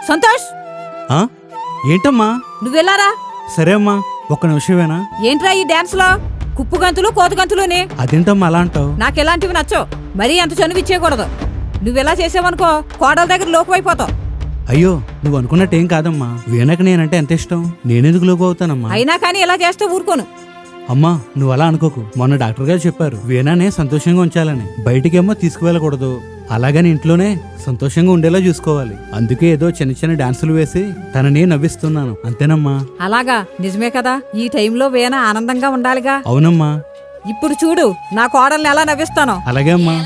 సంతోష్, ఏంటమ్మా? నువ్వెళ్ళారా? సరే అమ్మా, ఒక్క నిమిషమేనా? ఏంట్రా ఈ డాన్స్ లో కుప్పు గంతులు కోత గంతులునే? అదేంటమ్మా అలా అంటావు? నాకెలాంటివి నచ్చో. మరీ అంత చనువు ఇచ్చేయకూడదు. నువ్వెలా చేసావనుకో కోడల దగ్గర లోకువైపోతావు. అయ్యో, నువ్వు అనుకున్నట్టేం కాదమ్మా. వీణకి నేనంటే ఎంత ఇష్టం. నేనెందుకు లోకు అవుతానమ్మా? అయినా కానీ ఇలా చేస్తే ఊరుకోను. అమ్మా, నువ్వు అలా అనుకోకు. మొన్న డాక్టర్ గారు చెప్పారు వీణానే సంతోషంగా ఉంచాలని. బయటికేమో తీసుకువెళ్ళకూడదు. అలాగని ఇంట్లోనే సంతోషంగా ఉండేలా చూసుకోవాలి. అందుకే ఏదో చిన్న చిన్న డాన్సులు వేసి తనని నవ్విస్తున్నాను, అంతేనమ్మా. అలాగా? నిజమే కదా. ఈ టైంలో వీణ ఆనందంగా ఉండాలిగా. అవునమ్మా. ఇప్పుడు చూడు నా కోడల్ని ఎలా నవ్విస్తాను. అలాగే అమ్మా.